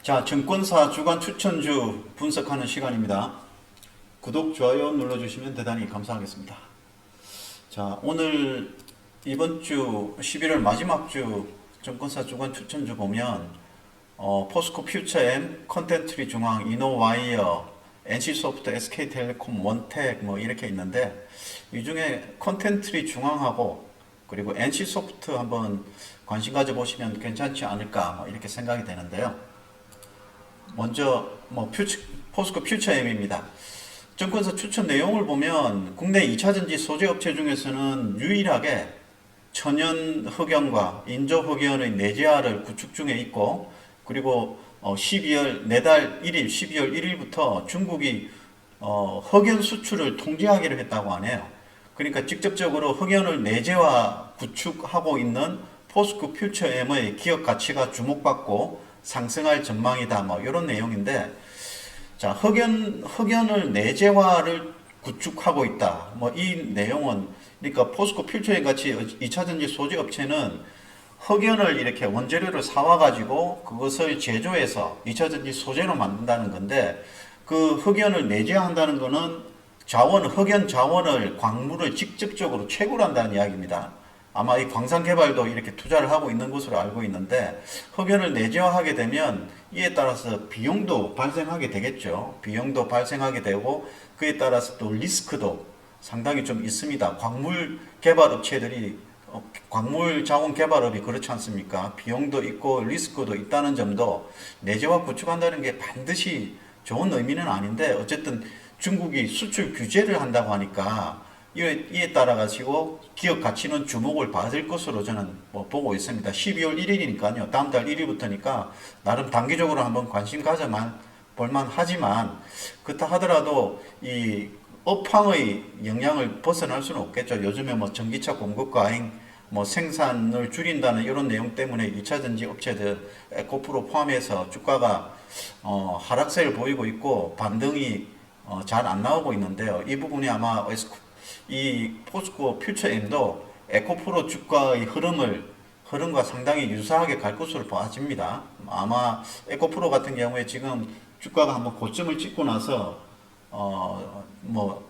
자, 증권사 주간 추천주 분석하는 시간입니다. 구독, 좋아요 눌러주시면 대단히 감사하겠습니다. 자, 오늘 이번 주 11월 마지막 주 증권사 주간 추천주 보면 포스코 퓨처엠, 컨텐트리 중앙, 이노와이어, NC소프트, SK텔레콤, 원택 뭐 이렇게 있는데 이 중에 컨텐트리 중앙하고 그리고 NC소프트 한번 관심 가져보시면 괜찮지 않을까 뭐 이렇게 생각이 되는데요. 먼저 포스코 퓨처엠입니다. 증권사 추천 내용을 보면 국내 2차전지 소재업체 중에서는 유일하게 천연 흑연과 인조 흑연의 내재화를 구축 중에 있고, 그리고 12월 내달 1일 12월 1일부터 중국이 흑연 수출을 통제하기로 했다고 하네요. 그러니까 직접적으로 흑연을 내재화 구축하고 있는 포스코 퓨처엠의 기업 가치가 주목받고 상승할 전망이다. 뭐 이런 내용인데, 자, 흑연을 내재화를 구축하고 있다. 뭐 이 내용은 그러니까 포스코 퓨처엠 같이 2차전지 소재 업체는 흑연을 이렇게 원재료를 사와 가지고 그것을 제조해서 2차전지 소재로 만든다는 건데, 그 흑연을 내재화한다는 거는 흑연 자원을 광물을 직접적으로 채굴한다는 이야기입니다. 아마 이 광산 개발도 이렇게 투자를 하고 있는 것으로 알고 있는데, 흑연을 내재화하게 되면 이에 따라서 비용도 발생하게 되겠죠. 비용도 발생하게 되고 그에 따라서 또 리스크도 상당히 좀 있습니다. 광물 개발 업체들이 광물 자원 개발업이 그렇지 않습니까? 비용도 있고 리스크도 있다는 점도 내재화 구축한다는 게 반드시 좋은 의미는 아닌데, 어쨌든 중국이 수출 규제를 한다고 하니까 이에 따라 가지고 기업 가치는 주목을 받을 것으로 저는 보고 있습니다. 12월 1일이니까요. 다음 달 1일부터니까 나름 단기적으로 한번 관심 가져만 볼만 하지만, 그렇다 하더라도 이 업황의 영향을 벗어날 수는 없겠죠. 요즘에 전기차 공급 과잉, 생산을 줄인다는 이런 내용 때문에 2차전지 업체들 에코프로 포함해서 주가가 하락세를 보이고 있고 반등이 잘 안 나오고 있는데요. 이 부분이 아마 이 포스코 퓨처엠도 에코프로 주가의 흐름과 상당히 유사하게 갈 것으로 봐집니다. 아마 에코프로 같은 경우에 지금 주가가 한번 고점을 찍고 나서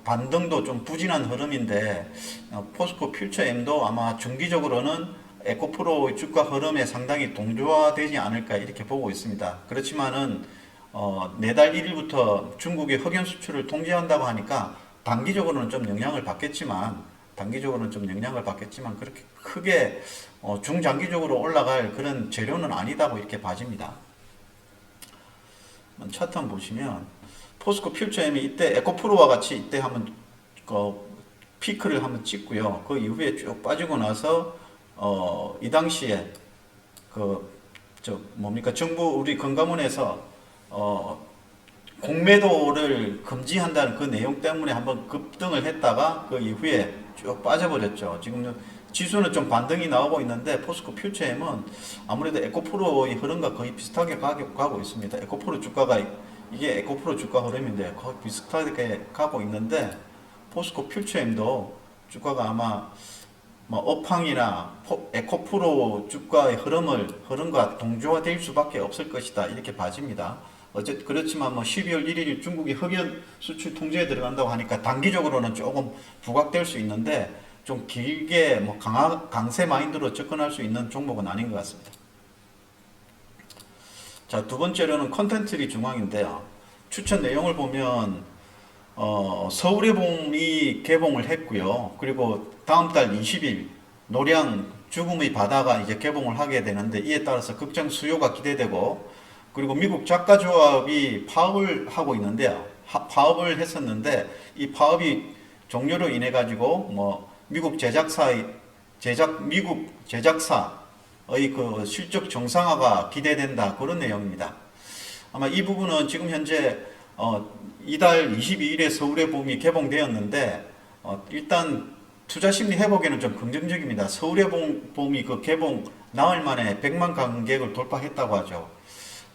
반등도 좀 부진한 흐름인데, 포스코 퓨처엠도 아마 중기적으로는 에코프로 주가 흐름에 상당히 동조화되지 않을까 이렇게 보고 있습니다. 그렇지만은 내달 1일부터 중국의 흑연 수출을 통제한다고 하니까 단기적으로는 좀 영향을 받겠지만 그렇게 크게 중장기적으로 올라갈 그런 재료는 아니다고 이렇게 봐집니다. 차트 한번 보시면 포스코 퓨처엠이 이때 에코프로와 같이 이때 한번 피크를 한번 찍고요. 그 이후에 쭉 빠지고 나서 이 당시에 정부 우리 금감원에서 공매도를 금지한다는 그 내용 때문에 한번 급등을 했다가 그 이후에 쭉 빠져버렸죠. 지금 지수는 좀 반등이 나오고 있는데 포스코 퓨처엠은 아무래도 에코프로의 흐름과 거의 비슷하게 가고 있습니다. 에코프로 주가가 이게 에코프로 주가 흐름인데 거의 비슷하게 가고 있는데, 포스코 퓨처엠도 주가가 아마 업황이나 에코프로 주가의 흐름과 동조화될 수밖에 없을 것이다 이렇게 봐집니다. 어쨌든 그렇지만 12월 1일 중국이 흑연 수출 통제에 들어간다고 하니까 단기적으로는 조금 부각될 수 있는데, 좀 길게 강세 마인드로 접근할 수 있는 종목은 아닌 것 같습니다. 자, 두 번째로는 컨텐트리 중앙인데요. 추천 내용을 보면 서울의 봄이 개봉을 했고요. 그리고 다음 달 20일 노량 죽음의 바다가 이제 개봉을 하게 되는데, 이에 따라서 극장 수요가 기대되고, 그리고 미국 작가조합이 파업을 하고 있는데요. 파업을 했었는데 이 파업이 종료로 인해 가지고 미국 제작사의 그 실적 정상화가 기대된다, 그런 내용입니다. 아마 이 부분은 지금 현재 이달 22일에 서울의 봄이 개봉되었는데 일단 투자 심리 회복에는 좀 긍정적입니다. 서울의 봄이 그 개봉 나흘 만에 100만 관객을 돌파했다고 하죠.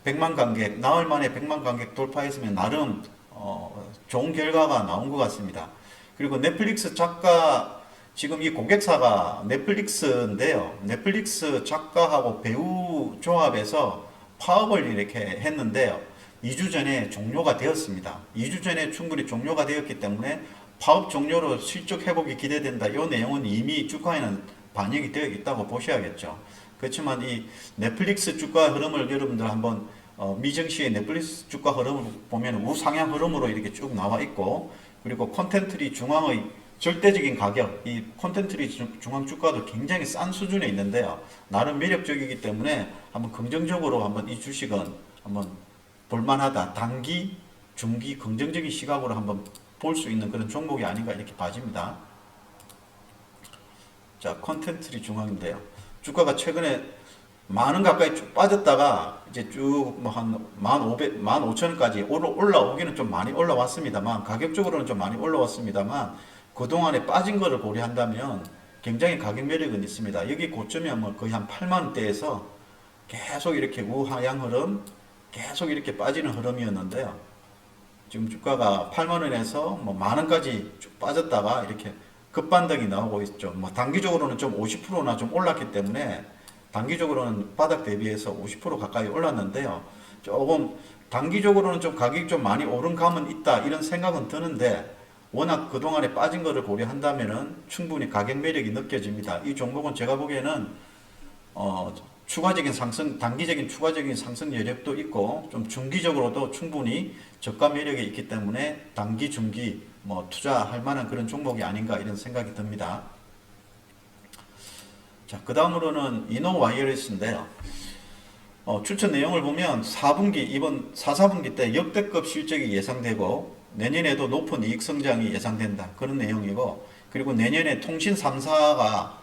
100만 관객, 나흘 만에 100만 관객 돌파했으면 나름 좋은 결과가 나온 것 같습니다. 그리고 넷플릭스 작가, 지금 이 고객사가 넷플릭스인데요. 넷플릭스 작가하고 배우 조합에서 파업을 이렇게 했는데요. 2주 전에 종료가 되었습니다. 2주 전에 충분히 종료가 되었기 때문에 파업 종료로 실적 회복이 기대된다. 이 내용은 이미 주가에는 반영이 되어 있다고 보셔야겠죠. 그렇지만 이 넷플릭스 주가 흐름을 여러분들 한번 미증시의 넷플릭스 주가 흐름을 보면 우상향 흐름으로 이렇게 쭉 나와 있고, 그리고 콘텐츠리 중앙의 절대적인 가격, 이 콘텐츠리 중앙 주가도 굉장히 싼 수준에 있는데요. 나름 매력적이기 때문에 한번 긍정적으로 한번 이 주식은 한번 볼만하다. 단기, 중기, 긍정적인 시각으로 한번 볼 수 있는 그런 종목이 아닌가 이렇게 봐집니다. 자, 콘텐츠리 중앙인데요. 주가가 최근에 만원 가까이 쭉 빠졌다가 이제 쭉 뭐 한 1,500, 15,000원까지 올라오기는 좀 많이 올라왔습니다만, 가격적으로는 좀 많이 올라왔습니다만, 그동안에 빠진 거를 고려한다면 굉장히 가격 매력은 있습니다. 여기 고점이 뭐 거의 한 8만원대에서 계속 이렇게 우하향 흐름, 계속 이렇게 빠지는 흐름이었는데요. 지금 주가가 8만원에서 뭐 만원까지 쭉 빠졌다가 이렇게 급반등이 나오고 있죠. 뭐 단기적으로는 좀 50%나 좀 올랐기 때문에 단기적으로는 바닥 대비해서 50% 가까이 올랐는데요. 조금 단기적으로는 좀 가격이 좀 많이 오른 감은 있다 이런 생각은 드는데, 워낙 그동안에 빠진 거를 고려한다면은 충분히 가격 매력이 느껴집니다. 이 종목은 제가 보기에는 추가적인 상승, 단기적인 추가적인 상승 여력도 있고, 좀 중기적으로도 충분히 저가 매력이 있기 때문에 단기, 중기 뭐 투자할 만한 그런 종목이 아닌가 이런 생각이 듭니다. 자, 그 다음으로는 이노와이어리스인데요. 추천 내용을 보면 4분기, 이번 4분기 때 역대급 실적이 예상되고 내년에도 높은 이익 성장이 예상된다. 그런 내용이고, 그리고 내년에 통신 3사가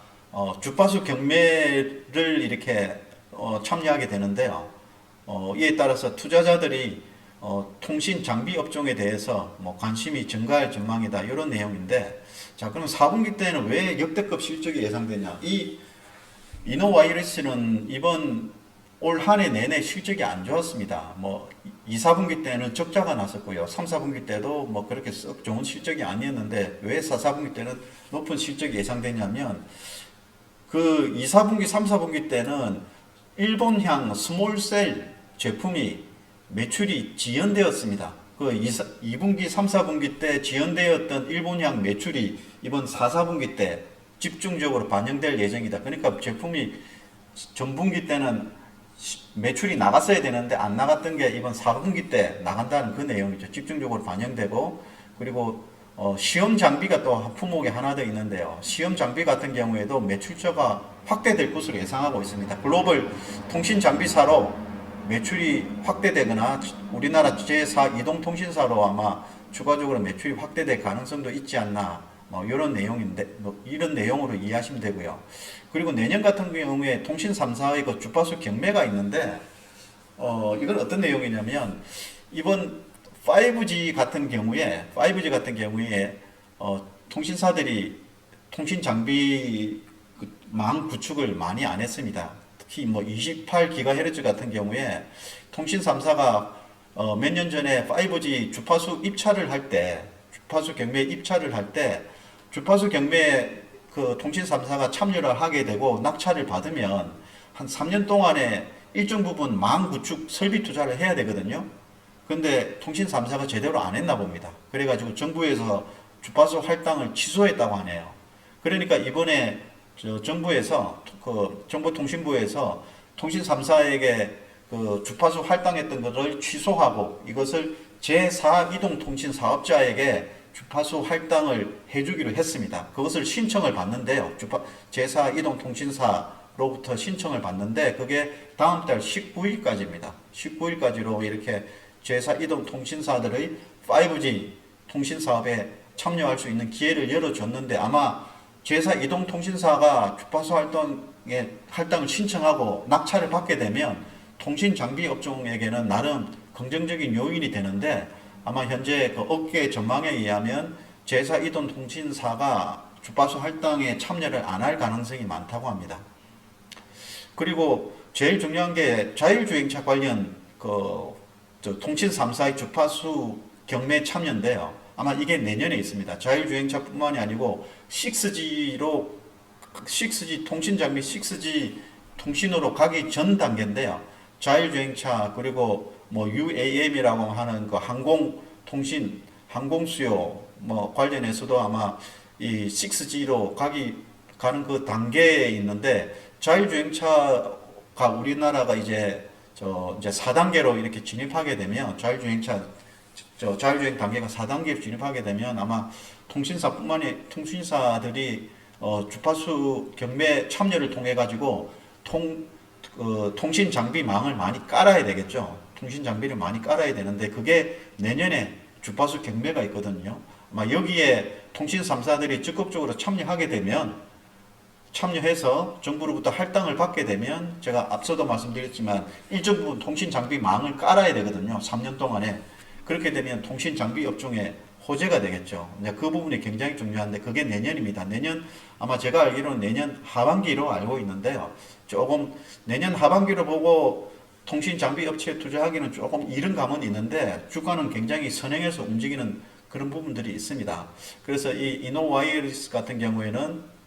주파수 경매를 이렇게 참여하게 되는데요. 이에 따라서 투자자들이 통신 장비 업종에 대해서 뭐 관심이 증가할 전망이다. 이런 내용인데, 자, 그럼 4분기 때는 왜 역대급 실적이 예상되냐? 이 이노와이러스는 이번 올 한 해 내내 실적이 안 좋았습니다. 뭐 2, 4분기 때는 적자가 났었고요. 3, 4분기 때도 뭐 그렇게 썩 좋은 실적이 아니었는데, 왜 4, 4분기 때는 높은 실적이 예상되냐면, 그 2, 4분기, 3, 4분기 때는 일본향 스몰셀 제품이 매출이 지연되었습니다. 그 2분기, 3, 4분기 때 지연되었던 일본향 매출이 이번 4, 4분기 때 집중적으로 반영될 예정이다. 그러니까 제품이 전분기 때는 매출이 나갔어야 되는데 안 나갔던 게 이번 4분기 때 나간다는 그 내용이죠. 집중적으로 반영되고, 그리고 시험 장비가 또 품목에 하나 더 있는데요. 시험 장비 같은 경우에도 매출처가 확대될 것으로 예상하고 있습니다. 글로벌 통신 장비사로 매출이 확대되거나 우리나라 제4 이동통신사로 아마 추가적으로 매출이 확대될 가능성도 있지 않나, 이런 내용인데, 이런 내용으로 이해하시면 되고요. 그리고 내년 같은 경우에 통신 3사의 그 주파수 경매가 있는데, 이건 어떤 내용이냐면, 이번 5G 같은 경우에 통신사들이 통신 장비 망 구축을 많이 안 했습니다. 특히 뭐 28GHz 같은 경우에 통신 3사가 몇 년 전에 5G 주파수 입찰을 할 때, 주파수 경매 입찰을 할 때, 주파수 경매에 그 통신 3사가 참여를 하게 되고 낙찰을 받으면 한 3년 동안에 일정 부분 망 구축 설비 투자를 해야 되거든요. 근데 통신 3사가 제대로 안 했나 봅니다. 그래가지고 정부에서 주파수 할당을 취소했다고 하네요. 그러니까 이번에 정부에서 정보통신부에서 통신 3사에게 그 주파수 할당했던 것을 취소하고 이것을 제4 이동통신 사업자에게 주파수 할당을 해주기로 했습니다. 그것을 신청을 받는데요. 제4 이동통신사로부터 신청을 받는데 그게 다음 달 19일까지입니다. 19일까지로 이렇게 제4 이동통신사들의 5G 통신 사업에 참여할 수 있는 기회를 열어줬는데, 아마 제4 이동통신사가 주파수 할당을 신청하고 낙찰을 받게 되면 통신 장비 업종에게는 나름 긍정적인 요인이 되는데, 아마 현재 그 업계 전망에 의하면 제4 이동통신사가 주파수 할당에 참여를 안 할 가능성이 많다고 합니다. 그리고 제일 중요한 게 자율주행차 관련 통신 3사의 주파수 경매 참여인데요. 아마 이게 내년에 있습니다. 자율주행차뿐만이 아니고 6G 통신 장비 6G 통신으로 가기 전 단계인데요. 자율주행차 그리고 뭐 UAM이라고 하는 그 항공통신, 항공수요 뭐 관련해서도 아마 이 6G로 가는 그 단계에 있는데 자율주행차가 우리나라가 이제 이제 4단계로 이렇게 진입하게 되면 자율주행 단계가 4단계로 진입하게 되면 아마 통신사들이 주파수 경매 참여를 통해 가지고 통신 장비망을 많이 깔아야 되겠죠. 통신 장비를 많이 깔아야 되는데 그게 내년에 주파수 경매가 있거든요. 아마 여기에 통신 3사들이 적극적으로 참여해서 정부로부터 할당을 받게 되면 제가 앞서도 말씀드렸지만 일정 부분 통신 장비망을 깔아야 되거든요. 3년 동안에. 그렇게 되면 통신 장비 업종에 호재가 되겠죠. 이제 그 부분이 굉장히 중요한데 그게 내년입니다. 내년 아마 제가 알기로는 내년 하반기로 알고 있는데요. 조금 내년 하반기로 보고 통신 장비 업체에 투자하기는 조금 이른 감은 있는데 주가는 굉장히 선행해서 움직이는 그런 부분들이 있습니다. 그래서 이 이노와이어리스 같은 경우에는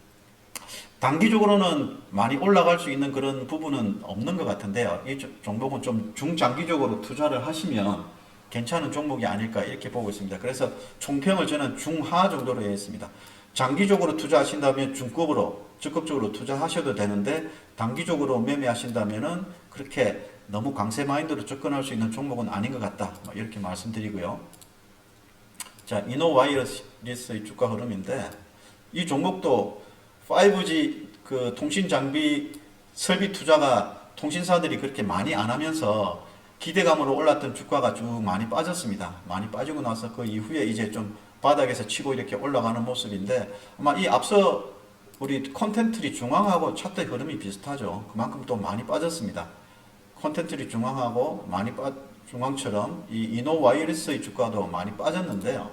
단기적으로는 많이 올라갈 수 있는 그런 부분은 없는 것 같은데요. 이 종목은 좀 중장기적으로 투자를 하시면 괜찮은 종목이 아닐까 이렇게 보고 있습니다. 그래서 총평을 저는 중하 정도로 했습니다. 장기적으로 투자하신다면 중급으로 적극적으로 투자하셔도 되는데 단기적으로 매매하신다면은 그렇게 너무 강세 마인드로 접근할 수 있는 종목은 아닌 것 같다. 이렇게 말씀드리고요. 자, 이노와이어리스의 주가 흐름인데 이 종목도 5G 그 통신 장비 설비 투자가 통신사들이 그렇게 많이 안 하면서 기대감으로 올랐던 주가가 쭉 많이 빠졌습니다. 많이 빠지고 나서 그 이후에 이제 좀 바닥에서 치고 이렇게 올라가는 모습인데 아마 이 앞서 우리 콘텐트리 중앙하고 차트 흐름이 비슷하죠. 그만큼 또 많이 빠졌습니다. 콘텐트리 중앙하고 중앙처럼 이 이노와이어리스의 주가도 많이 빠졌는데요.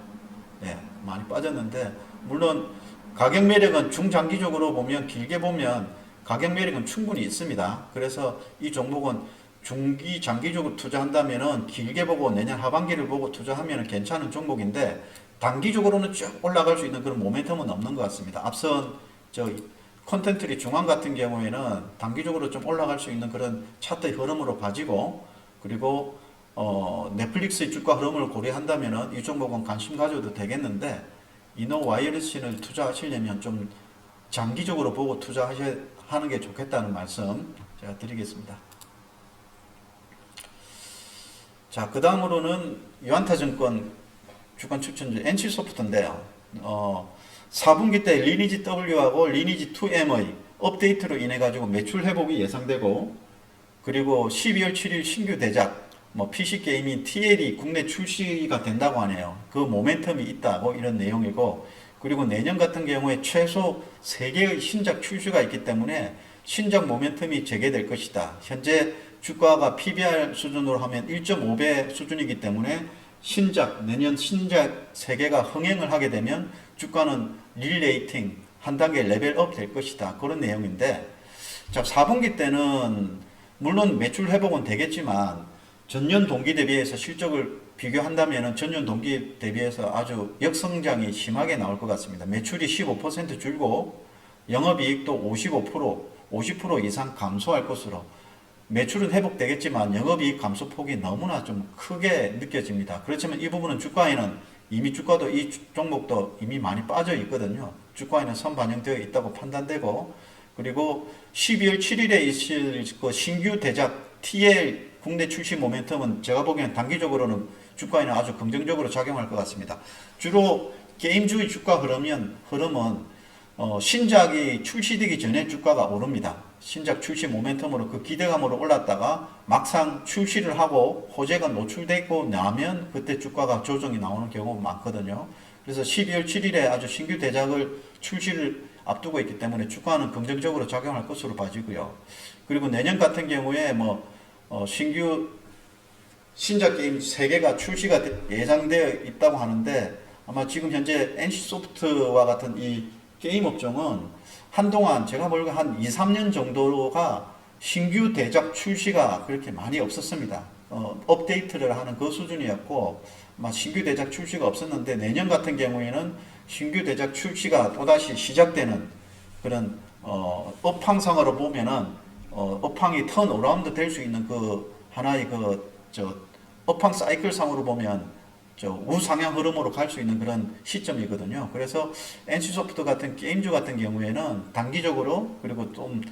예, 많이 빠졌는데 물론 가격 매력은 중장기적으로 보면 길게 보면 가격 매력은 충분히 있습니다. 그래서 이 종목은 중기 장기적으로 투자한다면은 길게 보고 내년 하반기를 보고 투자하면 괜찮은 종목인데 단기적으로는 쭉 올라갈 수 있는 그런 모멘텀은 없는 것 같습니다. 앞선 콘텐트리 중앙 같은 경우에는 단기적으로 좀 올라갈 수 있는 그런 차트의 흐름으로 봐지고 그리고 넷플릭스의 주가 흐름을 고려한다면은 이 종목은 관심 가져도 되겠는데 이노와이어리스를 투자하시려면 좀 장기적으로 보고 투자하는 게 좋겠다는 말씀 제가 드리겠습니다. 자, 그 다음으로는 유안타증권 주간 추천주 NC소프트인데요. 4분기 때 리니지 W하고 리니지 2M의 업데이트로 인해 가지고 매출 회복이 예상되고 그리고 12월 7일 신규 대작 PC 게이밍 TL이 국내 출시가 된다고 하네요. 그 모멘텀이 있다고 이런 내용이고 그리고 내년 같은 경우에 최소 3개의 신작 출시가 있기 때문에 신작 모멘텀이 재개될 것이다. 현재 주가가 PBR 수준으로 하면 1.5배 수준이기 때문에 내년 신작 3개가 흥행을 하게 되면 주가는 릴레이팅 한 단계 레벨업 될 것이다. 그런 내용인데 자, 4분기 때는 물론 매출 회복은 되겠지만 전년 동기 대비해서 실적을 비교한다면 전년 동기 대비해서 아주 역성장이 심하게 나올 것 같습니다. 매출이 15% 줄고 영업이익도 50% 이상 감소할 것으로 매출은 회복되겠지만 영업이익 감소폭이 너무나 좀 크게 느껴집니다. 그렇지만 이 부분은 주가에는 이미 주가도 이 종목도 이미 많이 빠져 있거든요. 주가에는 선반영되어 있다고 판단되고 그리고 12월 7일에 있을 그 신규 대작 TL 국내 출시 모멘텀은 제가 보기에는 단기적으로는 주가에는 아주 긍정적으로 작용할 것 같습니다. 주로 게임주의 주가 흐름은 신작이 출시되기 전에 주가가 오릅니다. 신작 출시 모멘텀으로 그 기대감으로 올랐다가 막상 출시를 하고 호재가 노출되고 나면 그때 주가가 조정이 나오는 경우가 많거든요. 그래서 12월 7일에 아주 신규 대작을 출시를 앞두고 있기 때문에 주가는 긍정적으로 작용할 것으로 봐지고요. 그리고 내년 같은 경우에 신작 게임 3개가 출시가 예상되어 있다고 하는데 아마 지금 현재 NC소프트와 같은 이 게임 업종은 한동안 제가 보기에 한 2, 3년 정도가 신규 대작 출시가 그렇게 많이 없었습니다. 업데이트를 하는 그 수준이었고 신규 대작 출시가 없었는데 내년 같은 경우에는 신규 대작 출시가 또다시 시작되는 그런 업황상으로 보면은 업황이 턴 어라운드 될 수 있는 그 하나의 업황 사이클 상으로 보면 우상향 흐름으로 갈 수 있는 그런 시점이거든요. 그래서 NC소프트 같은 게임주 같은 경우에는 단기적으로 그리고 좀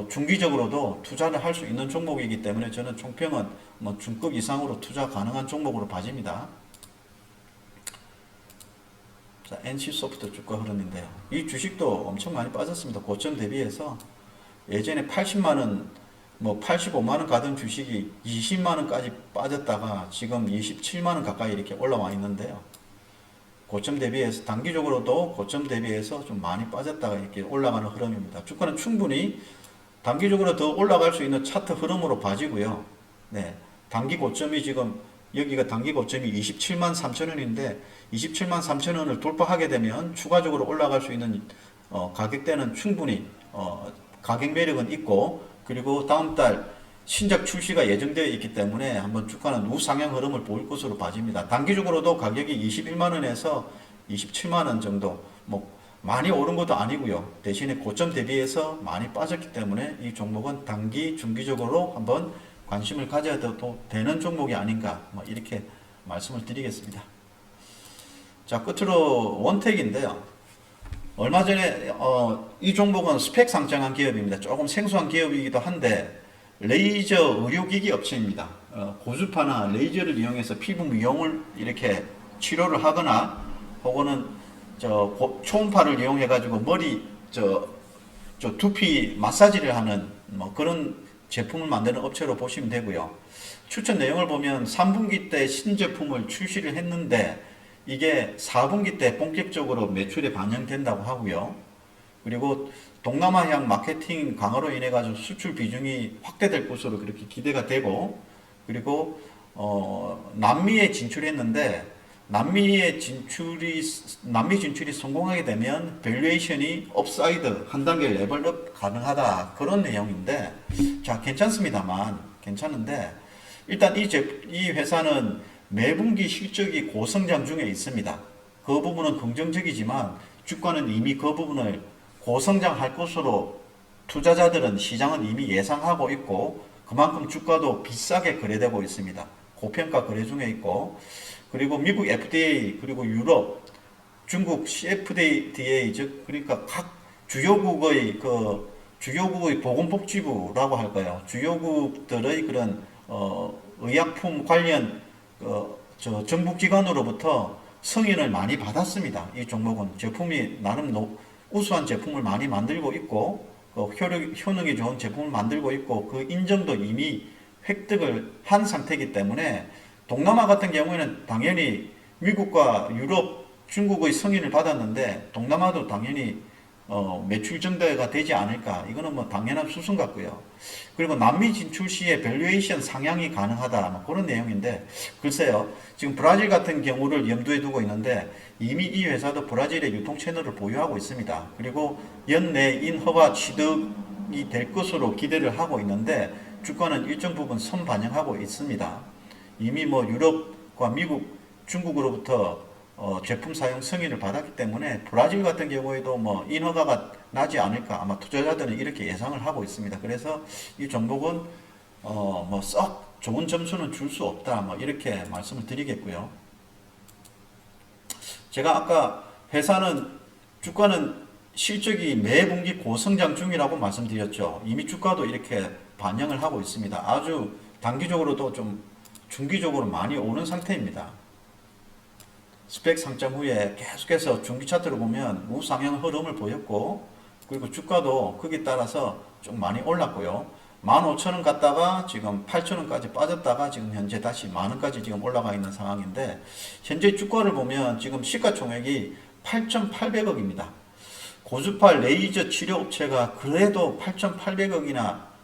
중기적으로도 투자를 할 수 있는 종목이기 때문에 저는 총평은 뭐 중급 이상으로 투자 가능한 종목으로 봐집니다. 자, NC소프트 주가 흐름인데요. 이 주식도 엄청 많이 빠졌습니다. 고점 대비해서 예전에 80만원, 뭐 85만원 가던 주식이 20만원까지 빠졌다가 지금 27만원 가까이 이렇게 올라와 있는데요. 고점 대비해서 단기적으로도 고점 대비해서 좀 많이 빠졌다가 이렇게 올라가는 흐름입니다. 주가는 충분히 단기적으로 더 올라갈 수 있는 차트 흐름으로 봐지고요. 네, 단기 고점이 지금 여기가 단기 고점이 27만 3천 원인데 27만 3천 원을 돌파하게 되면 추가적으로 올라갈 수 있는 가격대는 충분히 가격 매력은 있고, 그리고 다음 달 신작 출시가 예정되어 있기 때문에 한번 주가는 우상향 흐름을 보일 것으로 봐집니다. 단기적으로도 가격이 21만 원에서 27만 원 정도, 뭐 많이 오른 것도 아니고요. 대신에 고점 대비해서 많이 빠졌기 때문에 이 종목은 단기, 중기적으로 한번 관심을 가져도 되는 종목이 아닌가, 뭐 이렇게 말씀을 드리겠습니다. 자, 끝으로 원택인데요. 얼마 전에 이 종목은 스펙 상장한 기업입니다. 조금 생소한 기업이기도 한데 레이저 의료기기 업체입니다. 고주파나 레이저를 이용해서 피부 미용을 이렇게 치료를 하거나 혹은 초음파를 이용해 가지고 머리 두피 마사지를 하는 뭐 그런 제품을 만드는 업체로 보시면 되고요. 추천 내용을 보면 3분기 때 신제품을 출시를 했는데 이게 4분기 때 본격적으로 매출에 반영된다고 하고요. 그리고 동남아향 마케팅 강화로 인해 가지고 수출 비중이 확대될 것으로 그렇게 기대가 되고, 그리고 남미에 진출했는데 남미 진출이 성공하게 되면 밸류에이션이 업사이드 한 단계 레벨업 가능하다, 그런 내용인데, 자, 괜찮은데 일단 이 회사는 매분기 실적이 고성장 중에 있습니다. 그 부분은 긍정적이지만 주가는 이미 그 부분을 고성장할 것으로 투자자들은, 시장은 이미 예상하고 있고, 그만큼 주가도 비싸게 거래되고 있습니다. 고평가 거래 중에 있고, 그리고 미국 FDA, 그리고 유럽, 중국 CFDA, 즉 그러니까 각 주요국의 보건복지부라고 할까요? 주요국들의 그런 의약품 관련 정부기관으로부터 승인을 많이 받았습니다. 이 종목은 제품이 나름 우수한 제품을 많이 만들고 있고, 효능이 좋은 제품을 만들고 있고, 그 인정도 이미 획득을 한 상태이기 때문에 동남아 같은 경우에는 당연히 미국과 유럽, 중국의 승인을 받았는데 동남아도 당연히 매출 증대가 되지 않을까, 이거는 뭐 당연한 수순 같고요. 그리고 남미 진출 시에 밸류에이션 상향이 가능하다, 뭐 그런 내용인데, 글쎄요, 지금 브라질 같은 경우를 염두에 두고 있는데 이미 이 회사도 브라질의 유통 채널을 보유하고 있습니다. 그리고 연내인 허가 취득이 될 것으로 기대를 하고 있는데 주가는 일정 부분 선반영하고 있습니다. 이미 뭐 유럽과 미국, 중국으로부터 제품 사용 승인을 받았기 때문에 브라질 같은 경우에도 뭐 인허가가 나지 않을까, 아마 투자자들은 이렇게 예상을 하고 있습니다. 그래서 이 종목은 뭐 썩 좋은 점수는 줄 수 없다, 뭐 이렇게 말씀을 드리겠고요. 제가 아까 주가는 실적이 매분기 고성장 중이라고 말씀드렸죠. 이미 주가도 이렇게 반영을 하고 있습니다. 아주 단기적으로도 좀 중기적으로 많이 오는 상태입니다. 스펙 상장 후에 계속해서 중기 차트를 보면 우상향 흐름을 보였고, 그리고 주가도 거기에 따라서 좀 많이 올랐고요. 15,000원 갔다가 지금 8,000원까지 빠졌다가 지금 현재 다시 만원까지 지금 올라가 있는 상황인데, 현재 주가를 보면 지금 시가총액이 8,800억입니다. 고주파 레이저 치료 업체가 그래도 8,800억이나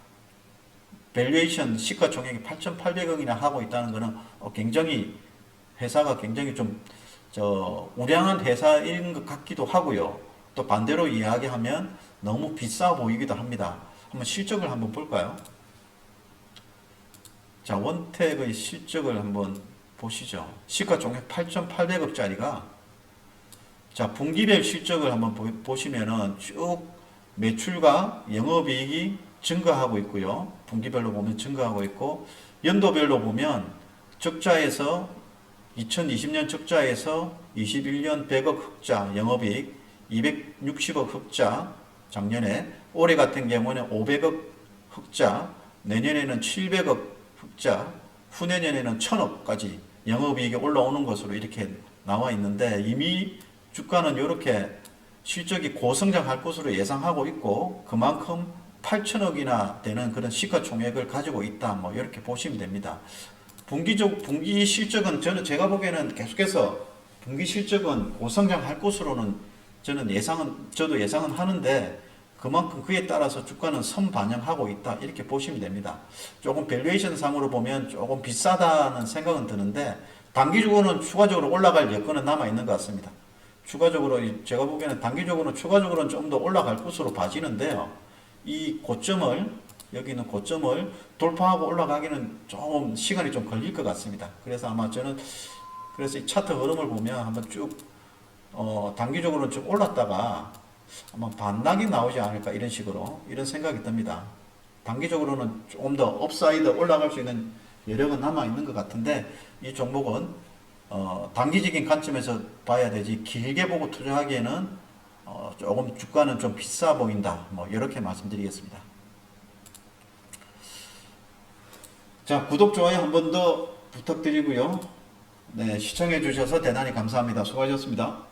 밸류에이션 시가총액이 8,800억이나 하고 있다는 것은 굉장히 회사가 굉장히 좀 우량한 회사인 것 같기도 하고요. 또 반대로 이야기하면 너무 비싸 보이기도 합니다. 한번 실적을 한번 볼까요? 자, 원택의 실적을 한번 보시죠. 시가총액 8,800억짜리가, 자, 분기별 실적을 한번 보시면은 쭉 매출과 영업이익이 증가하고 있고요. 분기별로 보면 증가하고 있고 연도별로 보면 적자에서 2020년 적자에서 21년 100억 흑자 영업이익 260억 흑자 작년에 올해 같은 경우는 500억 흑자 내년에는 700억 흑자 후내년에는 1000억까지 영업이익이 올라오는 것으로 이렇게 나와 있는데 이미 주가는 이렇게 실적이 고성장할 것으로 예상하고 있고 그만큼 8천억이나 되는 그런 시가총액을 가지고 있다. 뭐 이렇게 보시면 됩니다. 분기 실적은 제가 보기에는 계속해서 분기 실적은 고성장할 것으로는 저도 예상은 하는데 그만큼 그에 따라서 주가는 선반영하고 있다. 이렇게 보시면 됩니다. 조금 밸류에이션 상으로 보면 조금 비싸다는 생각은 드는데 단기적으로는 추가적으로 올라갈 여건은 남아 있는 것 같습니다. 제가 보기에는 단기적으로는 추가적으로는 좀 더 올라갈 것으로 봐지는데요. 이 고점을 여기 있는 고점을 돌파하고 올라가기는 조금 시간이 좀 걸릴 것 같습니다. 그래서 아마 저는 그래서 이 차트 흐름을 보면 한번 쭉 단기적으로는 좀 올랐다가 아마 반락이 나오지 않을까 이런 식으로 이런 생각이 듭니다. 단기적으로는 조금 더 업사이드 올라갈 수 있는 여력은 남아 있는 것 같은데 이 종목은 단기적인 관점에서 봐야 되지 길게 보고 투자하기에는 조금 주가는 좀 비싸 보인다. 뭐 이렇게 말씀드리겠습니다. 자, 구독 좋아요 한 번 더 부탁드리고요. 네, 시청해 주셔서 대단히 감사합니다. 수고하셨습니다.